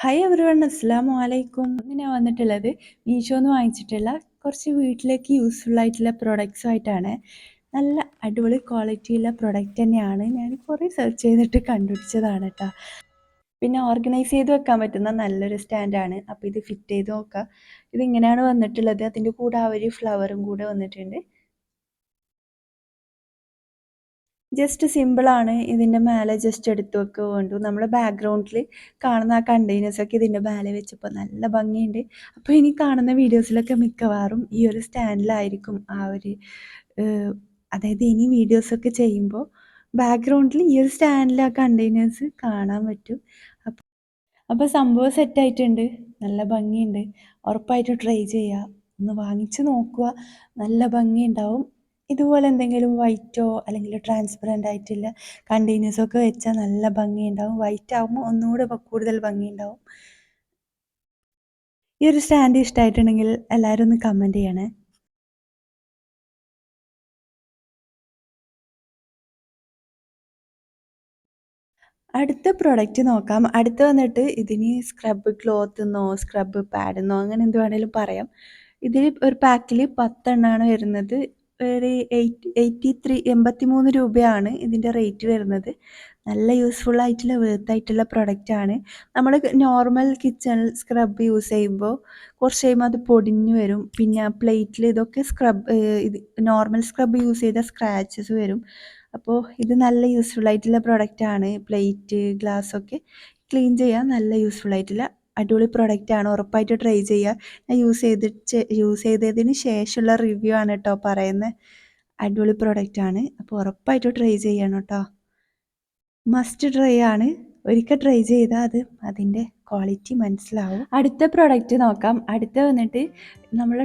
Hi everyone, അസ്സലാമു അലൈക്കും. ഇന്ന് ഞാൻ വന്നിട്ടുള്ളത് മീഷോന്ന് വാങ്ങിച്ചിട്ടുള്ള കുറച്ച് വീട്ടിലേക്ക് യൂസ്ഫുൾ ആയിട്ടുള്ള പ്രൊഡക്ട്സ് ആയിട്ടാണ്. നല്ല അടിപൊളി ക്വാളിറ്റിയുള്ള പ്രൊഡക്റ്റ് തന്നെയാണ്. ഞാൻ കുറേ സെർച്ച് ചെയ്തിട്ട് കണ്ടുപിടിച്ചതാണ് കേട്ടോ. പിന്നെ ഓർഗനൈസ് ചെയ്ത് വെക്കാൻ പറ്റുന്ന നല്ലൊരു സ്റ്റാൻഡാണ്. അപ്പോൾ ഇത് ഫിറ്റ് ചെയ്ത് നോക്കാം. ഇതിങ്ങനെയാണ് വന്നിട്ടുള്ളത്. അതിൻ്റെ കൂടെ ആ ഒരു ഫ്ലവറും കൂടെ വന്നിട്ടുണ്ട്. ജസ്റ്റ് സിമ്പിളാണ്. ഇതിൻ്റെ മേലെ ജസ്റ്റ് എടുത്ത് വെക്കുക വേണ്ടു. നമ്മൾ ബാക്ക്ഗ്രൗണ്ടിൽ കാണുന്ന ആ കണ്ടെയ്നേഴ്സൊക്കെ ഇതിൻ്റെ മേലെ വെച്ചപ്പോൾ നല്ല ഭംഗിയുണ്ട്. അപ്പോൾ ഇനി കാണുന്ന വീഡിയോസിലൊക്കെ മിക്കവാറും ഈ ഒരു സ്റ്റാൻഡിലായിരിക്കും ആ ഒരു അതായത് ഇനി വീഡിയോസൊക്കെ ചെയ്യുമ്പോൾ ബാക്ക്ഗ്രൗണ്ടിൽ ഈ ഒരു സ്റ്റാൻഡിൽ ആ കണ്ടെയ്നേഴ്സ് കാണാൻ പറ്റും. അപ്പോൾ സംഭവം സെറ്റായിട്ടുണ്ട്. നല്ല ഭംഗിയുണ്ട്. ഉറപ്പായിട്ടും ട്രൈ ചെയ്യുക. ഒന്ന് വാങ്ങിച്ച് നോക്കുക. നല്ല ഭംഗിയുണ്ടാവും. ഇതുപോലെ എന്തെങ്കിലും വൈറ്റോ അല്ലെങ്കിൽ ട്രാൻസ്പെറൻ്റ് ആയിട്ടുള്ള കണ്ടെയ്നേഴ്സൊക്കെ വെച്ചാൽ നല്ല ഭംഗിയുണ്ടാവും. വൈറ്റ് ആകുമ്പോൾ ഒന്നുകൂടെ കൂടുതൽ ഭംഗിയുണ്ടാവും. ഈ ഒരു സ്റ്റാൻഡ് ഇഷ്ടമായിട്ടുണ്ടെങ്കിൽ എല്ലാവരും ഒന്ന് കമൻറ്റ് ചെയ്യണേ. അടുത്ത പ്രൊഡക്റ്റ് നോക്കാം. അടുത്ത് വന്നിട്ട് ഇതിന് സ്ക്രബ് ക്ലോത്ത് എന്നോ സ്ക്രബ് പാഡ് എന്നോ അങ്ങനെ എന്ത് വേണേലും പറയാം. ഇതിൽ ഒരു പാക്കിൽ 10 എണ്ണമാണ് വരുന്നത്. ഒരു 83 രൂപയാണ് ഇതിൻ്റെ റേറ്റ് വരുന്നത്. നല്ല യൂസ്ഫുൾ ആയിട്ടുള്ള ആയിട്ടുള്ള പ്രൊഡക്റ്റാണ്. നമ്മൾ നോർമൽ കിച്ചൺ സ്ക്രബ് യൂസ് ചെയ്യുമ്പോൾ കുറച്ച് കഴിയുമ്പോൾ അത് പൊടിഞ്ഞു വരും. പിന്നെ പ്ലേറ്റിൽ ഇതൊക്കെ ഇത് നോർമൽ സ്ക്രബ് യൂസ് ചെയ്ത സ്ക്രാച്ചസ് വരും. അപ്പോൾ ഇത് നല്ല യൂസ്ഫുൾ ആയിട്ടുള്ള പ്രൊഡക്റ്റാണ്. പ്ലേറ്റ് ഗ്ലാസ്സൊക്കെ ക്ലീൻ ചെയ്യാൻ നല്ല യൂസ്ഫുൾ ആയിട്ടുള്ള അടിപൊളി പ്രൊഡക്റ്റാണ്. ഉറപ്പായിട്ട് ട്രൈ ചെയ്യുക. ഞാൻ യൂസ് ചെയ്തതിന് ശേഷമുള്ള റിവ്യൂ ആണ് കേട്ടോ പറയുന്നത്. അടിപൊളി പ്രൊഡക്റ്റാണ്. അപ്പോൾ ഉറപ്പായിട്ട് ട്രൈ ചെയ്യണം കേട്ടോ. മസ്റ്റ് ട്രൈ ആണ്. ഒരിക്കൽ ട്രൈ ചെയ്താൽ അതിൻ്റെ ക്വാളിറ്റി മനസ്സിലാവും. അടുത്ത പ്രൊഡക്റ്റ് നോക്കാം. അടുത്ത വന്നിട്ട് നമ്മൾ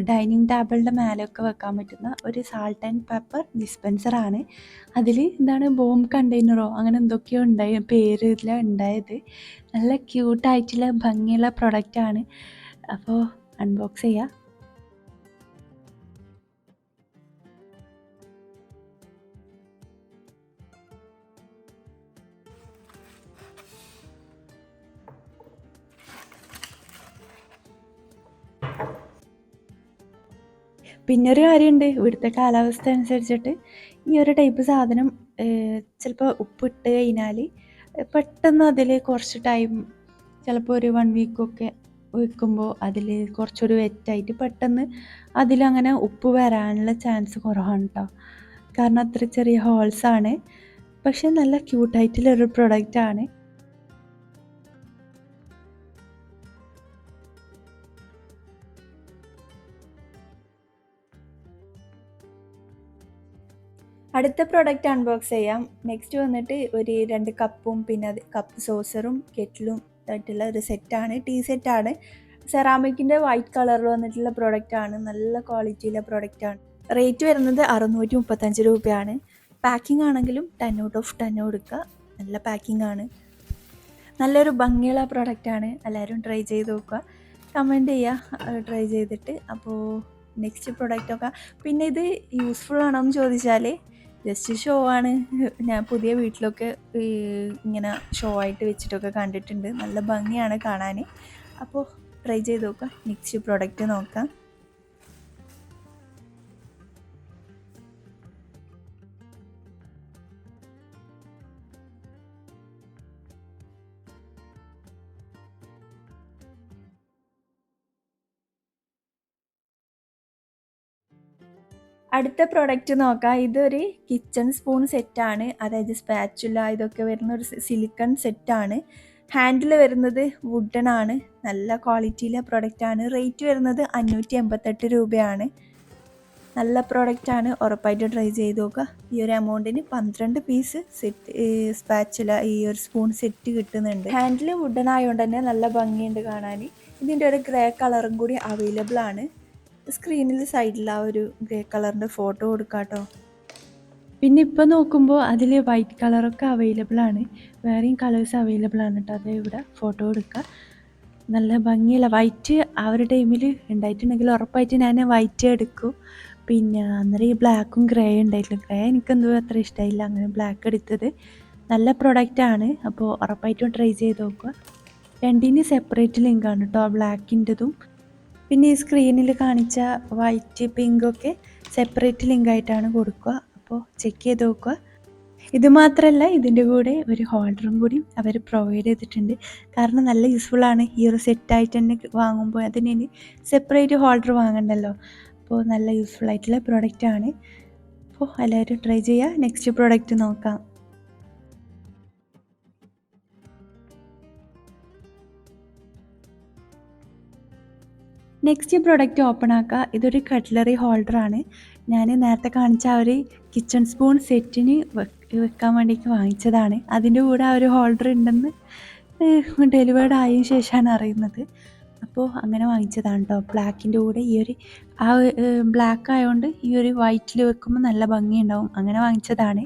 ഡൈനിങ് ടേബിളിൻ്റെ മേലെയൊക്കെ വെക്കാൻ പറ്റുന്ന ഒരു സാൾട്ട് ആൻഡ് പെപ്പർ ഡിസ്പെൻസറാണ്. അതിൽ എന്താണ് ബോംബ് കണ്ടെയ്നറോ അങ്ങനെ എന്തൊക്കെയോ പേര് ഇതിലാണ് ഉണ്ടായത്. നല്ല ക്യൂട്ടായിട്ടുള്ള ഭംഗിയുള്ള പ്രൊഡക്റ്റാണ്. അപ്പോൾ അൺബോക്സ് ചെയ്യാം. പിന്നൊരു കാര്യമുണ്ട്. ഇവിടുത്തെ കാലാവസ്ഥ അനുസരിച്ചിട്ട് ഈ ഒരു ടൈപ്പ് സാധനം ചിലപ്പോൾ ഉപ്പിട്ട് കഴിഞ്ഞാൽ പെട്ടെന്ന് അതിൽ കുറച്ച് ടൈം ചിലപ്പോൾ ഒരു 1 വീക്കൊക്കെ വെക്കുമ്പോൾ അതിൽ കുറച്ചൊരു വെറ്റായിട്ട് പെട്ടെന്ന് അതിലങ്ങനെ ഉപ്പ് വരാനുള്ള ചാൻസ് കുറവാണ് കേട്ടോ. കാരണം അത്ര ചെറിയ ഹോൾസാണ്. പക്ഷെ നല്ല ക്യൂട്ടായിട്ടുള്ളൊരു പ്രൊഡക്റ്റാണ്. അടുത്ത പ്രൊഡക്റ്റ് അൺബോക്സ് ചെയ്യാം. നെക്സ്റ്റ് വന്നിട്ട് ഒരു 2 കപ്പും പിന്നെ കപ്പ് സോസറും കെറ്റിലും ആയിട്ടുള്ള ഒരു സെറ്റാണ്. ടീ സെറ്റാണ്. സെറാമിക്കിൻ്റെ വൈറ്റ് കളറിൽ വന്നിട്ടുള്ള പ്രൊഡക്റ്റാണ്. നല്ല ക്വാളിറ്റിയിലെ പ്രൊഡക്റ്റാണ്. റേറ്റ് വരുന്നത് 635 രൂപയാണ്. പാക്കിംഗ് ആണെങ്കിലും 10 ഔട്ട് ഓഫ് 10 കൊടുക്കുക. നല്ല പാക്കിംഗ് ആണ്. നല്ലൊരു ഭംഗിയുള്ള പ്രൊഡക്റ്റാണ്. എല്ലാവരും ട്രൈ ചെയ്ത് നോക്കുക. കമൻറ്റ് ചെയ്യുക ട്രൈ ചെയ്തിട്ട്. അപ്പോൾ നെക്സ്റ്റ് പ്രൊഡക്റ്റൊക്കെ പിന്നെ ഇത് യൂസ്ഫുൾ ആണോ എന്ന് ചോദിച്ചാൽ ജസ്റ്റ് ഷോ ആണ്. ഞാൻ പുതിയ വീട്ടിലൊക്കെ ഇങ്ങനെ ഷോ ആയിട്ട് വെച്ചിട്ടൊക്കെ കണ്ടിട്ടുണ്ട്. നല്ല ഭംഗിയാണ് കാണാൻ. അപ്പോൾ ട്രൈ ചെയ്ത് നോക്കാം. നെക്സ്റ്റ് പ്രൊഡക്റ്റ് നോക്കാം. അടുത്ത പ്രൊഡക്റ്റ് നോക്കാം. ഇതൊരു കിച്ചൺ സ്പൂൺ സെറ്റാണ്. അതായത് സ്പാച്ചുല ഇതൊക്കെ വരുന്ന ഒരു സിലിക്കൺ സെറ്റാണ്. ഹാൻഡിൽ വരുന്നത് വുഡൻ ആണ്. നല്ല ക്വാളിറ്റിയിലെ പ്രൊഡക്റ്റാണ്. റേറ്റ് വരുന്നത് 588 രൂപയാണ്. നല്ല പ്രൊഡക്റ്റാണ്. ഉറപ്പായിട്ട് ട്രൈ ചെയ്ത് നോക്കുക. ഈ ഒരു എമൗണ്ടിന് 12 പീസ് സെറ്റ് സ്പാച്ചുല ഈ ഒരു സ്പൂൺ സെറ്റ് കിട്ടുന്നുണ്ട്. ഹാൻഡിൽ വുഡൻ ആയതുകൊണ്ട് തന്നെ നല്ല ഭംഗിയുണ്ട് കാണാൻ. ഇതിൻ്റെ ഒരു ഗ്രേ കളറും കൂടി അവൈലബിൾ ആണ്. സ്ക്രീനിൽ സൈഡിൽ ആ ഒരു ഗ്രേ കളറിൻ്റെ ഫോട്ടോ കൊടുക്കാം കേട്ടോ. പിന്നെ ഇപ്പോൾ നോക്കുമ്പോൾ അതിൽ വൈറ്റ് കളറൊക്കെ അവൈലബിൾ ആണ്. വേറെയും കളേഴ്സ് അവൈലബിൾ ആണ് കേട്ടോ. അതേ ഇവിടെ ഫോട്ടോ കൊടുക്കുക. നല്ല ഭംഗിയുള്ള വൈറ്റ് ആ ഒരു ടൈമിൽ ഉണ്ടായിട്ടുണ്ടെങ്കിൽ ഉറപ്പായിട്ട് ഞാൻ വൈറ്റ് എടുക്കും. പിന്നെ അന്നേരം ഈ ബ്ലാക്കും ഗ്രേ ഉണ്ടായിട്ടില്ല. ഗ്രേ എനിക്കെന്തോ അത്ര ഇഷ്ടമായില്ല. അങ്ങനെ ബ്ലാക്ക് എടുത്തത്. നല്ല പ്രൊഡക്റ്റാണ്. അപ്പോൾ ഉറപ്പായിട്ടും ട്രൈ ചെയ്ത് നോക്കുക. രണ്ടിന് സെപ്പറേറ്റ് ലിങ്കാണ് കേട്ടോ, ബ്ലാക്കിൻ്റെതും പിന്നെ ഈ സ്ക്രീനിൽ കാണിച്ച വൈറ്റ് പിങ്കൊക്കെ സെപ്പറേറ്റ് ലിങ്കായിട്ടാണ് കൊടുക്കുക. അപ്പോൾ ചെക്ക് ചെയ്ത് നോക്കുക. ഇത് മാത്രമല്ല, ഇതിൻ്റെ കൂടെ ഒരു ഹോൾഡറും കൂടി അവർ പ്രൊവൈഡ് ചെയ്തിട്ടുണ്ട്. കാരണം നല്ല യൂസ്ഫുള്ളാണ്. ഈ ഒരു സെറ്റായിട്ട് തന്നെ വാങ്ങുമ്പോൾ അതിന് സെപ്പറേറ്റ് ഹോൾഡർ വാങ്ങണ്ടല്ലോ. അപ്പോൾ നല്ല യൂസ്ഫുൾ ആയിട്ടുള്ള പ്രോഡക്റ്റാണ്. അപ്പോൾ എല്ലാവരും ട്രൈ ചെയ്യുക. നെക്സ്റ്റ് പ്രോഡക്റ്റ് നോക്കാം. നെക്സ്റ്റ് പ്രോഡക്റ്റ് ഓപ്പൺ ആക്കുക. ഇതൊരു കട്ട്ലറി ഹോൾഡറാണ്. ഞാൻ നേരത്തെ കാണിച്ച ആ ഒരു കിച്ചൺ സ്പൂൺ സെറ്റിന് വെക്കാൻ വേണ്ടിയിട്ട് വാങ്ങിച്ചതാണ്. അതിൻ്റെ കൂടെ ആ ഒരു ഹോൾഡർ ഉണ്ടെന്ന് ഡെലിവേർഡ് ആയതിനു ശേഷമാണ് അറിയുന്നത്. അപ്പോൾ അങ്ങനെ വാങ്ങിച്ചതാണ് കേട്ടോ. ബ്ലാക്കിൻ്റെ കൂടെ ഈ ഒരു ബ്ലാക്ക് ആയതുകൊണ്ട് ഈ ഒരു വൈറ്റിൽ വെക്കുമ്പോൾ നല്ല ഭംഗിയുണ്ടാവും. അങ്ങനെ വാങ്ങിച്ചതാണ്.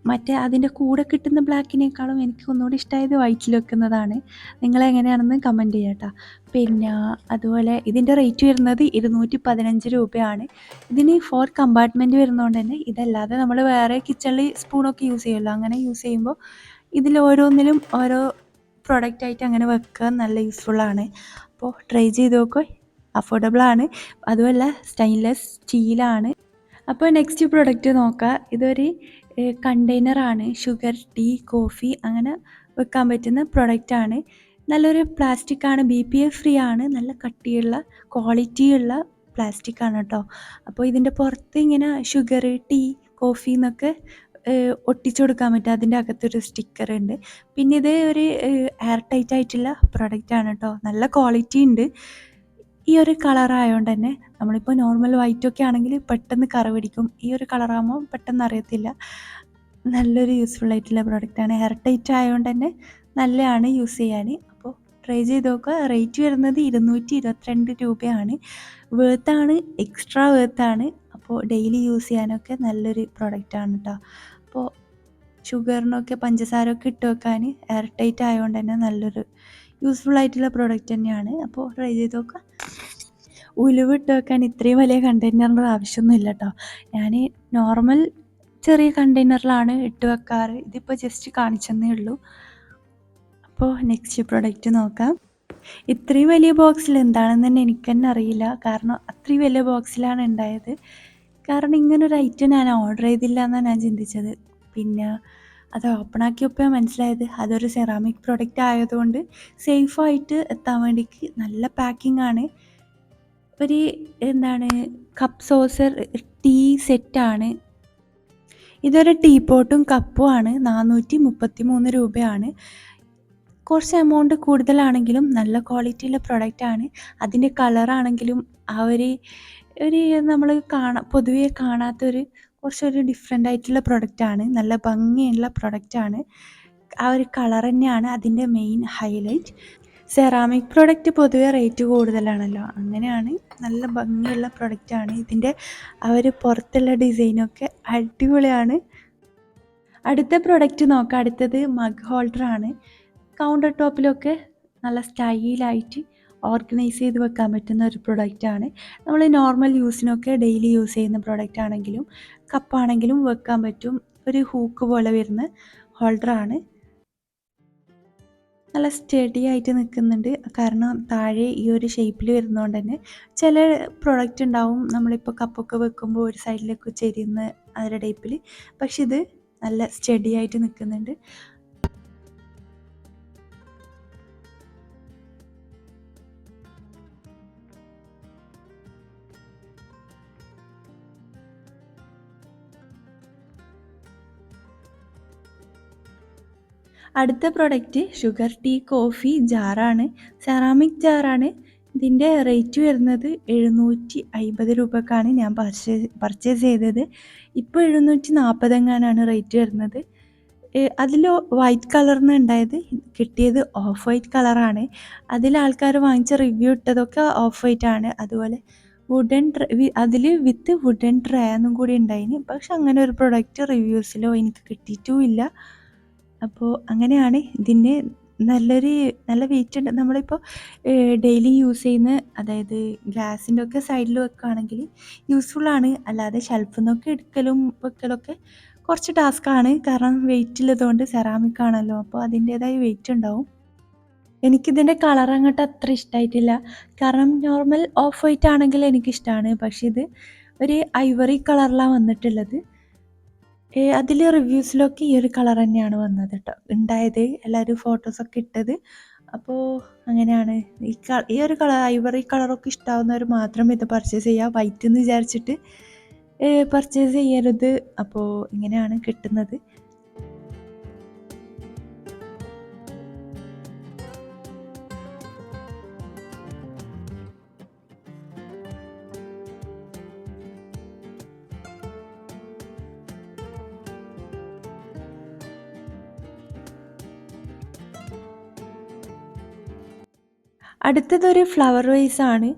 മറ്റേ അതിൻ്റെ കൂടെ കിട്ടുന്ന ബ്ലാക്കിനേക്കാളും എനിക്ക് ഒന്നുകൂടി ഇഷ്ടമായത് വൈറ്റിൽ വെക്കുന്നതാണ്. നിങ്ങളെങ്ങനെയാണെന്ന് കമൻറ്റ് ചെയ്യാം കേട്ടോ. പിന്നെ അതുപോലെ ഇതിൻ്റെ റേറ്റ് വരുന്നത് 215 രൂപയാണ്. ഇതിന് 4 കമ്പാർട്ട്മെൻറ്റ് വരുന്നതുകൊണ്ട് തന്നെ ഇതല്ലാതെ നമ്മൾ വേറെ കിച്ചണിൽ സ്പൂണൊക്കെ യൂസ് ചെയ്യുമല്ലോ, അങ്ങനെ യൂസ് ചെയ്യുമ്പോൾ ഇതിൽ ഓരോന്നിലും ഓരോ പ്രൊഡക്റ്റായിട്ട് അങ്ങനെ വെക്കുക നല്ല യൂസ്ഫുള്ളാണ്. അപ്പോൾ ട്രൈ ചെയ്ത് നോക്കുക. അഫോർഡബിളാണ്. അതുമല്ല സ്റ്റെയിൻലെസ് സ്റ്റീലാണ്. അപ്പോൾ നെക്സ്റ്റ് പ്രൊഡക്റ്റ് നോക്കുക. ഇതൊരു കണ്ടെയ്നറാണ്. ഷുഗർ, ടീ, കോഫി അങ്ങനെ വെക്കാൻ പറ്റുന്ന പ്രൊഡക്റ്റാണ്. നല്ലൊരു പ്ലാസ്റ്റിക്കാണ്. BPA ഫ്രീ ആണ്. നല്ല കട്ടിയുള്ള ക്വാളിറ്റിയുള്ള പ്ലാസ്റ്റിക്കാണ് കേട്ടോ. അപ്പോൾ ഇതിൻ്റെ പുറത്ത് ഇങ്ങനെ ഷുഗർ, ടീ, കോഫി എന്നൊക്കെ ഒട്ടിച്ചു കൊടുക്കാൻ പറ്റും. അതിൻ്റെ അകത്തൊരു സ്റ്റിക്കർ ഉണ്ട്. പിന്നെ ഇത് ഒരു എയർ ടൈറ്റ് ആയിട്ടുള്ള പ്രൊഡക്റ്റാണ് കേട്ടോ. നല്ല ക്വാളിറ്റി ഉണ്ട്. ഈ ഒരു കളറായതുകൊണ്ട് തന്നെ നമ്മളിപ്പോൾ നോർമൽ വൈറ്റൊക്കെ ആണെങ്കിൽ പെട്ടെന്ന് കറ പിടിക്കും. ഈ ഒരു കളറാകുമ്പോൾ പെട്ടെന്ന് അറിയത്തില്ല. നല്ലൊരു യൂസ്ഫുൾ ആയിട്ടുള്ള പ്രൊഡക്റ്റാണ്. എയർ ടൈറ്റ് ആയതുകൊണ്ട് തന്നെ നല്ലതാണ് യൂസ് ചെയ്യാൻ. അപ്പോൾ ട്രൈ ചെയ്ത് നോക്കുക. റേറ്റ് വരുന്നത് 222 രൂപയാണ്. വേർത്താണ്, എക്സ്ട്രാ വേർത്താണ്. അപ്പോൾ ഡെയിലി യൂസ് ചെയ്യാനൊക്കെ നല്ലൊരു പ്രൊഡക്റ്റാണ് കേട്ടോ. അപ്പോൾ ഷുഗറിനൊക്കെ പഞ്ചസാരയൊക്കെ ഇട്ട് വെക്കാൻ എയർ ടൈറ്റ് ആയതുകൊണ്ട് തന്നെ നല്ലൊരു യൂസ്ഫുൾ ആയിട്ടുള്ള പ്രോഡക്റ്റ് തന്നെയാണ്. അപ്പോൾ ട്രൈ ചെയ്ത് നോക്കുക. ഉലുവിട്ട് വെക്കാൻ ഇത്രയും വലിയ കണ്ടെയ്നറിൻ്റെ ആവശ്യമൊന്നുമില്ല കേട്ടോ. ഞാൻ നോർമൽ ചെറിയ കണ്ടെയ്നറിലാണ് ഇട്ട് വെക്കാറ്. ഇതിപ്പോൾ ജസ്റ്റ് കാണിച്ചെന്നേ ഉള്ളൂ. അപ്പോൾ നെക്സ്റ്റ് പ്രൊഡക്റ്റ് നോക്കാം. ഇത്രയും വലിയ ബോക്സിൽ എന്താണെന്ന് തന്നെ എനിക്ക് തന്നെ അറിയില്ല. കാരണം അത്രയും വലിയ ബോക്സിലാണ് ഉണ്ടായത്. കാരണം ഇങ്ങനൊരു ഐറ്റം ഞാൻ ഓർഡർ ചെയ്തില്ല എന്നാണ് ഞാൻ ചിന്തിച്ചത്. പിന്നെ അത് ഓപ്പൺ ആക്കിയപ്പോൾ മനസ്സിലായത് അതൊരു സെറാമിക് പ്രൊഡക്റ്റ് ആയതുകൊണ്ട് സേഫായിട്ട് എത്താൻ വേണ്ടിക്ക് നല്ല പാക്കിംഗ് ആണ്. ഒരു കപ്പ് സോസർ ടീ സെറ്റാണ്. ഇതൊരു ടീ പോട്ടും കപ്പുമാണ്. 433 രൂപയാണ്. കുറച്ച് എമൗണ്ട് കൂടുതലാണെങ്കിലും നല്ല ക്വാളിറ്റിയുള്ള പ്രൊഡക്റ്റാണ്. അതിൻ്റെ കളറാണെങ്കിലും ആ ഒരു നമ്മൾ പൊതുവേ കാണാത്തൊരു കുറച്ചൊരു ഡിഫറെൻ്റ് ആയിട്ടുള്ള പ്രൊഡക്റ്റാണ്. നല്ല ഭംഗിയുള്ള പ്രൊഡക്റ്റാണ്. ആ ഒരു കളർ തന്നെയാണ് അതിൻ്റെ മെയിൻ ഹൈലൈറ്റ്. സെറാമിക് പ്രൊഡക്റ്റ് പൊതുവെ റേറ്റ് കൂടുതലാണല്ലോ, അങ്ങനെയാണ്. നല്ല ഭംഗിയുള്ള പ്രൊഡക്റ്റാണ്. ഇതിൻ്റെ ആ ഒരു പുറത്തുള്ള ഡിസൈനൊക്കെ അടിപൊളിയാണ്. അടുത്ത പ്രൊഡക്റ്റ് നോക്കാം. അടുത്തത് മഗ് ഹോൾഡറാണ്. കൗണ്ടർ ടോപ്പിലൊക്കെ നല്ല സ്റ്റൈലായിട്ട് ഓർഗനൈസ് ചെയ്ത് വെക്കാൻ പറ്റുന്ന ഒരു പ്രൊഡക്റ്റാണ്. നമ്മൾ നോർമൽ യൂസിനൊക്കെ ഡെയിലി യൂസ് ചെയ്യുന്ന പ്രൊഡക്റ്റ് ആണെങ്കിലും കപ്പാണെങ്കിലും വെക്കാൻ പറ്റും. ഒരു ഹൂക്ക് പോലെ വരുന്ന ഹോൾഡറാണ്. നല്ല സ്റ്റഡി ആയിട്ട് നിൽക്കുന്നുണ്ട്. കാരണം താഴെ ഈ ഒരു ഷേപ്പിൽ വരുന്നതുകൊണ്ട് തന്നെ ചില പ്രൊഡക്റ്റ് ഉണ്ടാവും നമ്മളിപ്പോൾ കപ്പൊക്കെ വെക്കുമ്പോൾ ഒരു സൈഡിലേക്ക് ചെരിയുന്ന ആ ഒരു ടൈപ്പിൽ. പക്ഷെ ഇത് നല്ല സ്റ്റഡി ആയിട്ട് നിൽക്കുന്നുണ്ട്. അടുത്ത പ്രൊഡക്റ്റ് ഷുഗർ, ടീ, കോഫി ജാറാണ്. സെറാമിക് ജാറാണ്. ഇതിൻ്റെ റേറ്റ് വരുന്നത് 750 രൂപക്കാണ് ഞാൻ പർച്ചേസ് ചെയ്തത്. ഇപ്പോൾ 740 എങ്ങാനാണ് റേറ്റ് വരുന്നത്. അതിൽ വൈറ്റ് കളറിന് ഉണ്ടായത്. കിട്ടിയത് ഓഫ് വൈറ്റ് കളറാണ്. അതിൽ ആൾക്കാർ വാങ്ങിച്ച റിവ്യൂ ഇട്ടതൊക്കെ ഓഫ് വൈറ്റ് ആണ്. അതുപോലെ വുഡൻ അതിൽ വിത്ത് വുഡൻ ട്രേ എന്നും കൂടി ഉണ്ടായിന്. പക്ഷെ അങ്ങനെ ഒരു പ്രൊഡക്റ്റ് റിവ്യൂസിലോ എനിക്ക് കിട്ടിയിട്ടുമില്ല. അപ്പോൾ അങ്ങനെയാണ്. ഇതിന് നല്ല വെയിറ്റ് ഉണ്ട്. നമ്മളിപ്പോൾ ഡെയിലി യൂസ് ചെയ്യുന്ന, അതായത് ഗ്ലാസിൻ്റെ ഒക്കെ സൈഡിൽ വെക്കുകയാണെങ്കിൽ യൂസ്ഫുള്ളാണ്. അല്ലാതെ ഷെൽഫിൽ നിന്നൊക്കെ എടുക്കലും വെക്കലൊക്കെ കുറച്ച് ടാസ്ക്കാണ്. കാരണം വെയിറ്റ് ഉള്ളതുകൊണ്ട്, സെറാമിക് ആണല്ലോ, അപ്പോൾ അതിൻ്റേതായ വെയിറ്റ് ഉണ്ടാവും. എനിക്കിതിൻ്റെ കളർ അങ്ങോട്ട് അത്ര ഇഷ്ടമായിട്ടില്ല. കാരണം നോർമൽ ഓഫ് വൈറ്റ് ആണെങ്കിൽ എനിക്കിഷ്ടമാണ്. പക്ഷേ ഇത് ഒരു ഐവറി കളറിലാണ് വന്നിട്ടുള്ളത്. അതിൽ റിവ്യൂസിലൊക്കെ ഈ ഒരു കളർ തന്നെയാണ് വന്നത് കേട്ടോ ഉണ്ടായത്. എല്ലാവരും ഫോട്ടോസൊക്കെ ഇട്ടത്. അപ്പോൾ അങ്ങനെയാണ്. ഈ ഒരു കളർ ഐവറി കളറൊക്കെ ഇഷ്ടമാവുന്നവർ മാത്രം ഇത് പർച്ചേസ് ചെയ്യുക. വൈറ്റ് എന്ന് വിചാരിച്ചിട്ട് പർച്ചേസ് ചെയ്യരുത്. അപ്പോൾ ഇങ്ങനെയാണ് കിട്ടുന്നത്. അടുത്തതൊരു ഫ്ലവർ വേസാണ്.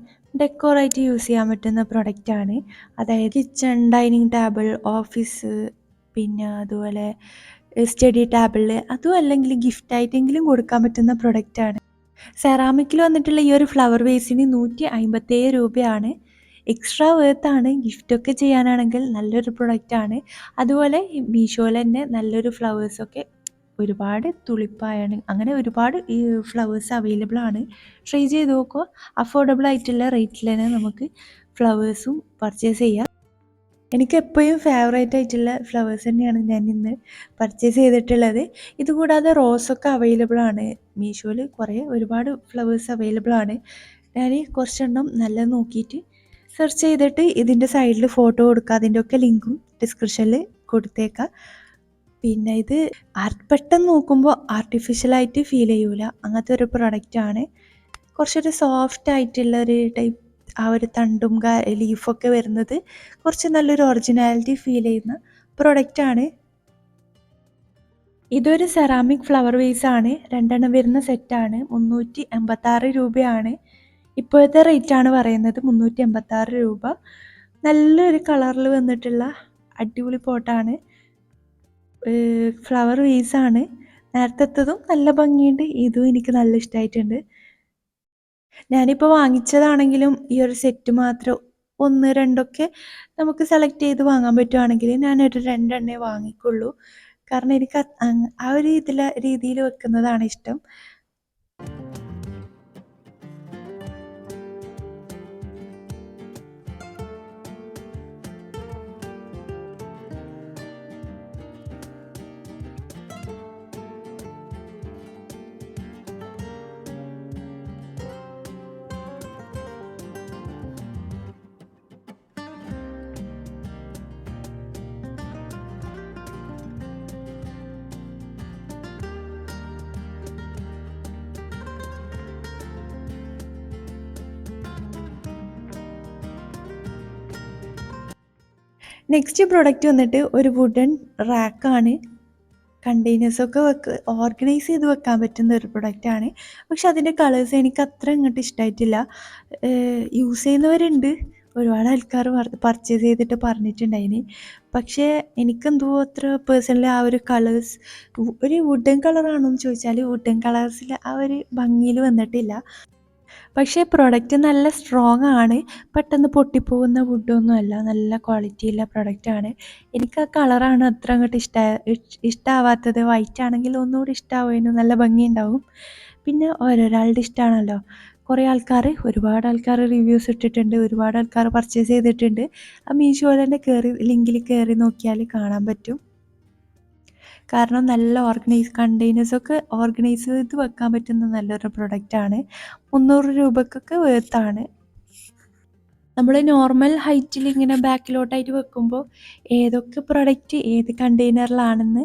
ഡെക്കോറായിട്ട് യൂസ് ചെയ്യാൻ പറ്റുന്ന പ്രൊഡക്റ്റാണ്. അതായത് കിച്ചൺ, ഡൈനിങ് ടേബിൾ, ഓഫീസ്, പിന്നെ അതുപോലെ സ്റ്റഡി ടേബിൾ, അതും അല്ലെങ്കിൽ ഗിഫ്റ്റായിട്ടെങ്കിലും കൊടുക്കാൻ പറ്റുന്ന പ്രൊഡക്റ്റാണ്. സെറാമിക്കിൽ വന്നിട്ടുള്ള ഈ ഒരു ഫ്ലവർ വേസിന് 157 രൂപയാണ്. എക്സ്ട്രാ വേർത്താണ്. ഗിഫ്റ്റൊക്കെ ചെയ്യാനാണെങ്കിൽ നല്ലൊരു പ്രൊഡക്റ്റാണ്. അതുപോലെ മീഷോയിൽ തന്നെ നല്ലൊരു ഫ്ലവേഴ്സൊക്കെ ഒരുപാട് തുളിപ്പായാണ് അങ്ങനെ ഒരുപാട് ഈ ഫ്ലവേഴ്സ് അവൈലബിൾ ആണ്. ട്രൈ ചെയ്ത് നോക്കുക. അഫോർഡബിൾ ആയിട്ടുള്ള റേറ്റിൽ തന്നെ നമുക്ക് ഫ്ലവേഴ്സും പർച്ചേസ് ചെയ്യാം. എനിക്ക് എപ്പോഴും ഫേവറേറ്റ് ആയിട്ടുള്ള ഫ്ലവേഴ്സ് തന്നെയാണ് ഞാൻ ഇന്ന് പർച്ചേസ് ചെയ്തിട്ടുള്ളത്. ഇതുകൂടാതെ റോസൊക്കെ അവൈലബിൾ ആണ്. മീഷോയിൽ ഒരുപാട് ഫ്ലവേഴ്സ് അവൈലബിൾ ആണ്. ഞാൻ കുറച്ചെണ്ണം നല്ലത് നോക്കിയിട്ട് സെർച്ച് ചെയ്തിട്ട് ഇതിൻ്റെ സൈഡിൽ ഫോട്ടോ കൊടുക്കുക. അതിൻ്റെയൊക്കെ ലിങ്കും ഡിസ്ക്രിപ്ഷനിൽ കൊടുത്തേക്കാം. പിന്നെ ഇത് പെട്ടെന്ന് നോക്കുമ്പോൾ ആർട്ടിഫിഷ്യലായിട്ട് ഫീൽ ചെയ്യൂല. അങ്ങനത്തെ ഒരു പ്രൊഡക്റ്റാണ്. കുറച്ചൊരു സോഫ്റ്റ് ആയിട്ടുള്ള ഒരു ടൈപ്പ് ആ ഒരു തണ്ടും ലീഫൊക്കെ വരുന്നത് കുറച്ച് നല്ലൊരു ഒറിജിനാലിറ്റി ഫീൽ ചെയ്യുന്ന പ്രൊഡക്റ്റാണ്. ഇതൊരു സെറാമിക് ഫ്ലവർ വേസാണ്. 2 വരുന്ന സെറ്റാണ്. 386 രൂപയാണ്. ഇപ്പോഴത്തെ റേറ്റാണ് പറയുന്നത്. 386 രൂപ. നല്ലൊരു കളറിൽ വന്നിട്ടുള്ള അടിപൊളി പോട്ടാണ്. ഫ്ലവർ വേസാണ്. നേരത്തേത്തതും നല്ല ഭംഗിയുണ്ട്. ഇതും എനിക്ക് നല്ല ഇഷ്ടമായിട്ടുണ്ട്. ഞാനിപ്പോൾ വാങ്ങിച്ചതാണെങ്കിലും ഈ ഒരു സെറ്റ് മാത്രം 1, 2 നമുക്ക് സെലക്ട് ചെയ്ത് വാങ്ങാൻ പറ്റുവാണെങ്കിൽ ഞാനൊരു 2 വാങ്ങിക്കുള്ളൂ. കാരണം എനിക്ക് ആ ഒരു രീതിയിൽ വെക്കുന്നതാണ് ഇഷ്ടം. നെക്സ്റ്റ് പ്രൊഡക്റ്റ് വന്നിട്ട് ഒരു വുഡൻ റാക്കാണ്. കണ്ടെയ്നേഴ്സൊക്കെ ഓർഗനൈസ് ചെയ്ത് വെക്കാൻ പറ്റുന്ന ഒരു പ്രൊഡക്റ്റാണ്. പക്ഷെ അതിൻ്റെ കളേഴ്സ് എനിക്ക് അത്ര ഇങ്ങോട്ട് ഇഷ്ടമായിട്ടില്ല. യൂസ് ചെയ്യുന്നവരുണ്ട്. ഒരുപാട് ആൾക്കാർ പർച്ചേസ് ചെയ്തിട്ട് പറഞ്ഞിട്ടുണ്ടായിന്. പക്ഷേ എനിക്കെന്തോ അത്ര പേഴ്സണലി ആ ഒരു കളേഴ്സ് ഒരു വുഡൻ കളറാണോ എന്ന് ചോദിച്ചാൽ വുഡൻ കളേഴ്സിൽ ആ ഒരു ഭംഗിയിൽ വന്നിട്ടില്ല. പക്ഷേ പ്രൊഡക്റ്റ് നല്ല സ്ട്രോങ് ആണ്. പെട്ടെന്ന് പൊട്ടിപ്പോകുന്ന വുഡൊന്നുമല്ല. നല്ല ക്വാളിറ്റിയുള്ള പ്രൊഡക്റ്റാണ്. എനിക്ക് ആ കളറാണ് അത്ര അങ്ങോട്ട് ഇഷ്ടമാവാത്തത്. വൈറ്റ് ആണെങ്കിൽ ഒന്നുകൂടി ഇഷ്ടമാവുമായിരുന്നു. നല്ല ഭംഗിയുണ്ടാവും. പിന്നെ ഓരോരാളുടെ ഇഷ്ടമാണല്ലോ. ഒരുപാട് ആൾക്കാർ റിവ്യൂസ് ഇട്ടിട്ടുണ്ട്. ഒരുപാട് ആൾക്കാർ പർച്ചേസ് ചെയ്തിട്ടുണ്ട്. ആ മീഷോയിൽ തന്നെ ലിങ്കിൽ കയറി നോക്കിയാൽ കാണാൻ പറ്റും. കാരണം നല്ല കണ്ടെയ്നേഴ്സൊക്കെ ഓർഗനൈസ് ചെയ്ത് വെക്കാൻ പറ്റുന്ന നല്ലൊരു പ്രൊഡക്റ്റാണ്. 300 രൂപക്കൊക്കെ വേർത്താണ്. നമ്മൾ നോർമൽ ഹൈറ്റിൽ ഇങ്ങനെ ബാക്കിലോട്ടായിട്ട് വെക്കുമ്പോൾ ഏതൊക്കെ പ്രൊഡക്റ്റ് ഏത് കണ്ടെയ്നറിലാണെന്ന്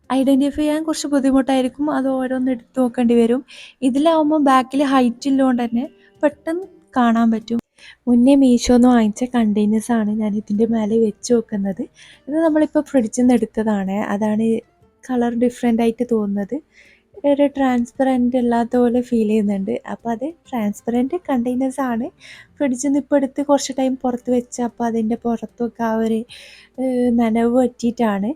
ഐഡൻറ്റിഫൈ ചെയ്യാൻ കുറച്ച് ബുദ്ധിമുട്ടായിരിക്കും. അത് ഓരോന്ന് എടുത്ത് നോക്കേണ്ടി വരും. ഇതിലാവുമ്പോൾ ബാക്കിൽ ഹൈറ്റ് ഉള്ളതുകൊണ്ട് തന്നെ പെട്ടെന്ന് കാണാൻ പറ്റും. മുന്നേ മീഷോന്ന് വാങ്ങിച്ച കണ്ടെയ്നേഴ്സാണ് ഞാൻ ഇതിൻ്റെ മേലെ വെച്ച് വെക്കുന്നത്. ഇത് നമ്മളിപ്പോൾ ഫ്രിഡ്ജിൽ നിന്ന് എടുത്തതാണ്. അതാണ് കളർ ഡിഫറെൻ്റ് ആയിട്ട് തോന്നുന്നത്. ഒരു ട്രാൻസ്പെറൻറ്റ് അല്ലാത്ത പോലെ ഫീൽ ചെയ്യുന്നുണ്ട്. അപ്പോൾ അത് ട്രാൻസ്പെറൻറ്റ് കണ്ടെയ്നേഴ്സാണ്. ഫ്രിഡ്ജിൽ നിന്ന് ഇപ്പോൾ എടുത്ത് കുറച്ച് ടൈം പുറത്ത് വെച്ച് അപ്പോൾ അതിൻ്റെ പുറത്തൊക്കെ ആ ഒരു നനവ് പറ്റിയിട്ടാണ്.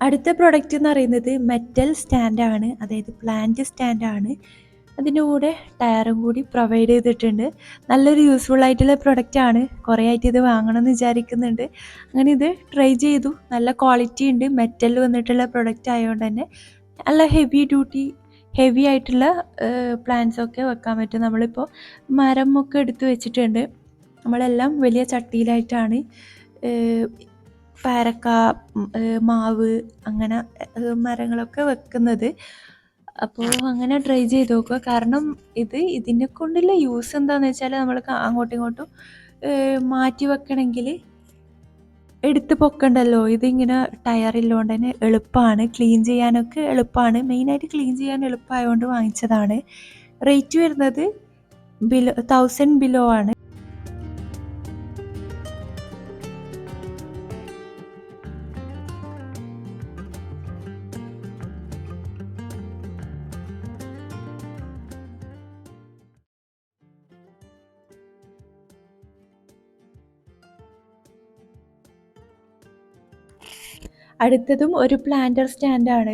അടുത്ത പ്രൊഡക്റ്റ് എന്ന് പറയുന്നത് മെറ്റൽ സ്റ്റാൻഡാണ്, അതായത് പ്ലാന്റ് സ്റ്റാൻഡാണ്. അതിൻ്റെ കൂടെ ടയറും കൂടി പ്രൊവൈഡ് ചെയ്തിട്ടുണ്ട്. നല്ലൊരു യൂസ്ഫുൾ ആയിട്ടുള്ള പ്രൊഡക്റ്റാണ്. കുറേ ആയിട്ട് ഇത് വാങ്ങണമെന്ന് വിചാരിക്കുന്നുണ്ട്. അങ്ങനെ ഇത് ട്രൈ ചെയ്തു. നല്ല ക്വാളിറ്റി ഉണ്ട്. മെറ്റൽ വന്നിട്ടുള്ള പ്രൊഡക്റ്റ് ആയതുകൊണ്ട് തന്നെ നല്ല ഹെവി ആയിട്ടുള്ള പ്ലാന്റ്സ് ഒക്കെ വെക്കാൻ പറ്റും. നമ്മളിപ്പോൾ മരമൊക്കെ എടുത്ത് വെച്ചിട്ടുണ്ട്. നമ്മളെല്ലാം വലിയ ചട്ടിയിലായിട്ടാണ് പേരക്ക, മാവ് അങ്ങനെ മരങ്ങളൊക്കെ വെക്കുന്നത്. അപ്പോൾ അങ്ങനെ ട്രൈ ചെയ്ത് നോക്കുക. കാരണം ഇതിനെ കൊണ്ടുള്ള യൂസ് എന്താണെന്ന് വെച്ചാൽ നമ്മൾ അങ്ങോട്ടും ഇങ്ങോട്ടും മാറ്റി വെക്കണമെങ്കിൽ എടുത്ത് പൊക്കണ്ടല്ലോ. ഇതിങ്ങനെ ടയറില്ലോണ്ട് തന്നെ എളുപ്പമാണ്, ക്ലീൻ ചെയ്യാനൊക്കെ എളുപ്പമാണ്. മെയിനായിട്ട് ക്ലീൻ ചെയ്യാൻ എളുപ്പമായതുകൊണ്ട് വാങ്ങിച്ചതാണ്. റേറ്റ് വരുന്നത് 1000 ബിലോ ആണ്. അടുത്തതും ഒരു പ്ലാന്റർ സ്റ്റാൻഡാണ്.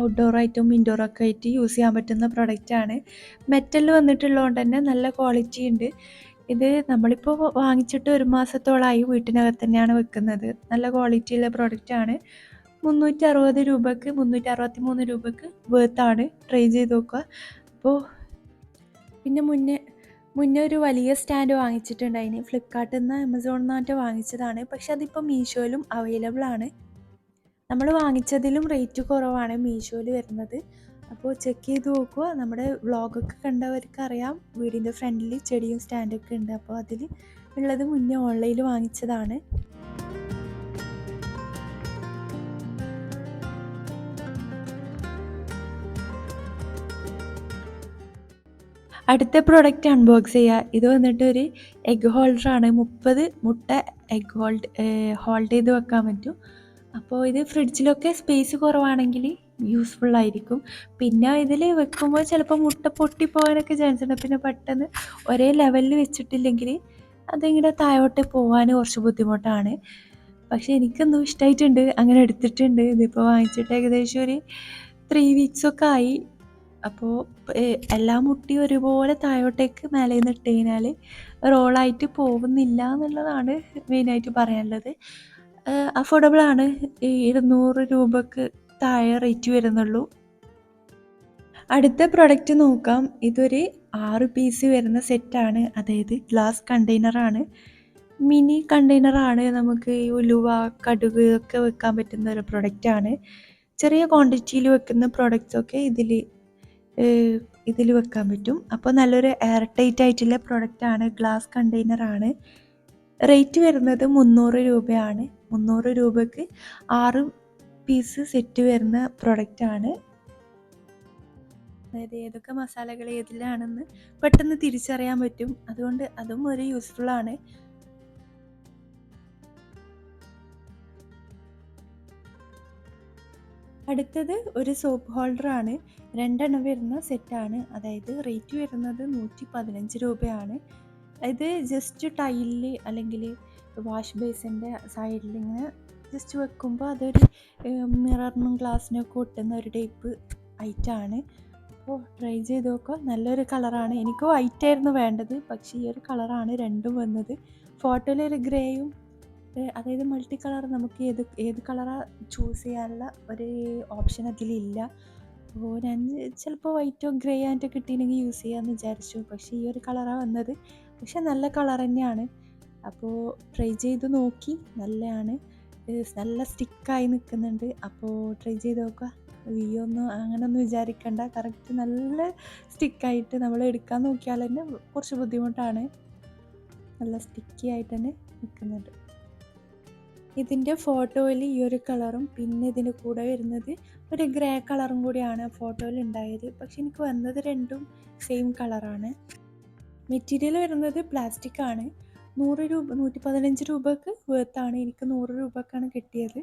ഔട്ട്ഡോറായിട്ടും ഇൻഡോറൊക്കെ ആയിട്ട് യൂസ് ചെയ്യാൻ പറ്റുന്ന പ്രൊഡക്റ്റാണ്. മെറ്റൽ വന്നിട്ടുള്ളതുകൊണ്ട് തന്നെ നല്ല ക്വാളിറ്റി ഉണ്ട്. ഇത് നമ്മളിപ്പോൾ വാങ്ങിച്ചിട്ട് 1 മാസത്തോളമായി. വീട്ടിനകത്ത് തന്നെയാണ് വെക്കുന്നത്. നല്ല ക്വാളിറ്റിയുള്ള പ്രൊഡക്റ്റാണ്. 360 രൂപക്ക് 363 രൂപക്ക് വേർത്താണ്. ട്രൈ ചെയ്ത് നോക്കുക. അപ്പോൾ പിന്നെ മുന്നേ ഒരു വലിയ സ്റ്റാൻഡ് വാങ്ങിച്ചിട്ടുണ്ടായിന്. ഫ്ലിപ്കാർട്ടിൽ നിന്ന് ആമസോണിൽ നിന്നായിട്ട് വാങ്ങിച്ചതാണ്. പക്ഷെ അതിപ്പോൾ മീഷോയിലും അവൈലബിൾ ആണ്. നമ്മൾ വാങ്ങിച്ചതിലും റേറ്റ് കുറവാണ് മീഷോയിൽ വരുന്നത്. അപ്പോൾ ചെക്ക് ചെയ്ത് നോക്കുക. നമ്മുടെ വ്ളോഗൊക്കെ കണ്ടവർക്ക് അറിയാം, വീടിൻ്റെ ഫ്രണ്ടിൽ ചെടിയും സ്റ്റാൻഡൊക്കെ ഉണ്ട്. അപ്പോൾ അതിൽ ഉള്ളത് മുന്നേ ഓൺലൈനിൽ വാങ്ങിച്ചതാണ്. അടുത്ത പ്രോഡക്റ്റ് അൺബോക്സ് ചെയ്യുക. ഇത് വന്നിട്ട് ഒരു എഗ് ഹോൾഡറാണ്. 30 മുട്ട എഗ് ഹോൾഡ് ചെയ്ത് വെക്കാൻ പറ്റും. അപ്പോൾ ഇത് ഫ്രിഡ്ജിലൊക്കെ സ്പേസ് കുറവാണെങ്കിൽ യൂസ്ഫുള്ളായിരിക്കും. പിന്നെ ഇതിൽ വെക്കുമ്പോൾ ചിലപ്പോൾ മുട്ട പൊട്ടിപ്പോകാനൊക്കെ ചാൻസ് ഉണ്ട്. പിന്നെ പെട്ടെന്ന് ഒരേ ലെവലിൽ വെച്ചിട്ടില്ലെങ്കിൽ അതിങ്ങനെ താഴോട്ട് പോകാൻ കുറച്ച് ബുദ്ധിമുട്ടാണ്. പക്ഷേ എനിക്കൊന്നും ഇഷ്ടമായിട്ടുണ്ട്, അങ്ങനെ എടുത്തിട്ടുണ്ട്. ഇതിപ്പോൾ വാങ്ങിച്ചിട്ട് ഏകദേശം ഒരു 3 വീക്സൊക്കെ ആയി. അപ്പോൾ എല്ലാ മുട്ടയും ഒരുപോലെ താഴോട്ടേക്ക് മേലെ നിന്ന് ഇട്ട് കഴിഞ്ഞാൽ റോളായിട്ട് പോകുന്നില്ല എന്നുള്ളതാണ് മെയിനായിട്ട് പറയാനുള്ളത്. അഫോർഡബിളാണ്. 200 രൂപക്ക് താഴെ റേറ്റ് വരുന്നുള്ളൂ. അടുത്ത പ്രൊഡക്റ്റ് നോക്കാം. ഇതൊരു 6 പീസ് വരുന്ന സെറ്റാണ്, അതായത് ഗ്ലാസ് കണ്ടെയ്നറാണ്. മിനി കണ്ടെയ്നറാണ്. നമുക്ക് ഈ ഉലുവ, കടുക് ഒക്കെ വെക്കാൻ പറ്റുന്ന ഒരു പ്രൊഡക്റ്റാണ്. ചെറിയ ക്വാണ്ടിറ്റിയിൽ വെക്കുന്ന പ്രൊഡക്റ്റ്സൊക്കെ ഇതിൽ വെക്കാൻ പറ്റും. അപ്പോൾ നല്ലൊരു എയർ ടൈറ്റ് ആയിട്ടുള്ള പ്രൊഡക്റ്റാണ്. ഗ്ലാസ് കണ്ടെയ്നറാണ്. റേറ്റ് വരുന്നത് 300 രൂപയാണ്. 300 രൂപക്ക് 6 പീസ് സെറ്റ് വരുന്ന പ്രൊഡക്റ്റാണ്. അതായത് ഏതൊക്കെ മസാലകൾ ഏതിലാണെന്ന് പെട്ടെന്ന് തിരിച്ചറിയാൻ പറ്റും. അതുകൊണ്ട് അതും ഒരു യൂസ്ഫുള്ളാണ്. അടുത്തത് ഒരു സോപ്പ് ഹോൾഡറാണ്. 2 എണ്ണം വരുന്ന സെറ്റാണ്. അതായത് റേറ്റ് വരുന്നത് 115 രൂപയാണ്. ഇത് ജസ്റ്റ് ടൈലിൽ അല്ലെങ്കിൽ വാഷ് ബേസിൻ്റെ സൈഡിൽ ഇങ്ങനെ ജസ്റ്റ് വെക്കുമ്പോൾ അതൊരു മിററിനും ഗ്ലാസ്സിനൊക്കെ ഒട്ടുന്ന ഒരു ടൈപ്പ് ഐറ്റാണ്. അപ്പോൾ ട്രൈ ചെയ്ത് നോക്കുക. നല്ലൊരു കളറാണ്. എനിക്ക് വൈറ്റ് ആയിരുന്നു വേണ്ടത്, പക്ഷേ ഈ ഒരു കളറാണ് രണ്ടും വന്നത്. ഫോട്ടോയിലൊരു ഗ്രേയും അതായത് മൾട്ടി കളർ, നമുക്ക് ഏത് കളറാണ് ചൂസ് ചെയ്യാനുള്ള ഒരു ഓപ്ഷൻ അതിലില്ല. അപ്പോൾ ഞാൻ ചിലപ്പോൾ വൈറ്റോ ഗ്രേ ആൻറ്റോ കിട്ടിയില്ലെങ്കിൽ യൂസ് ചെയ്യാമെന്ന് വിചാരിച്ചു. പക്ഷേ ഈ ഒരു കളറാണ് വന്നത്. പക്ഷെ നല്ല കളർ തന്നെയാണ്. അപ്പോൾ ട്രൈ ചെയ്ത് നോക്കി. നല്ലതാണ്. നല്ല സ്റ്റിക്കായി നിൽക്കുന്നുണ്ട്. അപ്പോൾ ട്രൈ ചെയ്ത് നോക്കുക. അങ്ങനെയൊന്നും വിചാരിക്കണ്ട. കറക്റ്റ് നല്ല സ്റ്റിക്കായിട്ട് നമ്മൾ എടുക്കാൻ നോക്കിയാൽ തന്നെ കുറച്ച് ബുദ്ധിമുട്ടാണ്. നല്ല സ്റ്റിക്കി ആയിട്ട് തന്നെ നിൽക്കുന്നുണ്ട്. ഇതിൻ്റെ ഫോട്ടോയിൽ ഈ ഒരു കളറും പിന്നെ ഇതിൻ്റെ കൂടെ വരുന്നത് ഒരു ഗ്രേ കളറും കൂടിയാണ് ഫോട്ടോയിൽ ഉണ്ടായത്. പക്ഷെ എനിക്ക് വന്നത് രണ്ടും സെയിം കളറാണ്. മെറ്റീരിയൽ വരുന്നത് പ്ലാസ്റ്റിക് ആണ്. 115 രൂപക്ക് വേർത്താണ്. എനിക്ക് 100 രൂപക്കാണ് കിട്ടിയത്.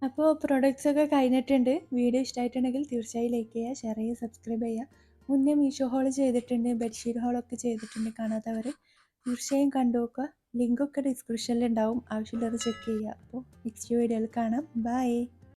അപ്പോൾ പ്രൊഡക്ട്സൊക്കെ കഴിഞ്ഞിട്ടുണ്ട്. വീഡിയോ ഇഷ്ടമായിട്ടുണ്ടെങ്കിൽ തീർച്ചയായും ലൈക്ക് ചെയ്യുക, ഷെയർ ചെയ്യുക, സബ്സ്ക്രൈബ് ചെയ്യുക. മുന്നേ മീഷോ ഹോൾ ചെയ്തിട്ടുണ്ട്, ബെഡ്ഷീറ്റ് ഹോളൊക്കെ ചെയ്തിട്ടുണ്ട്. കാണാത്തവർ തീർച്ചയായും കണ്ടു നോക്കുക. ലിങ്കൊക്കെ ഡിസ്ക്രിപ്ഷനിൽ ഉണ്ടാവും. ആവശ്യമുള്ളത് ചെക്ക് ചെയ്യുക. അപ്പോൾ നെക്സ്റ്റ് വീഡിയോയിൽ കാണാം. ബൈ.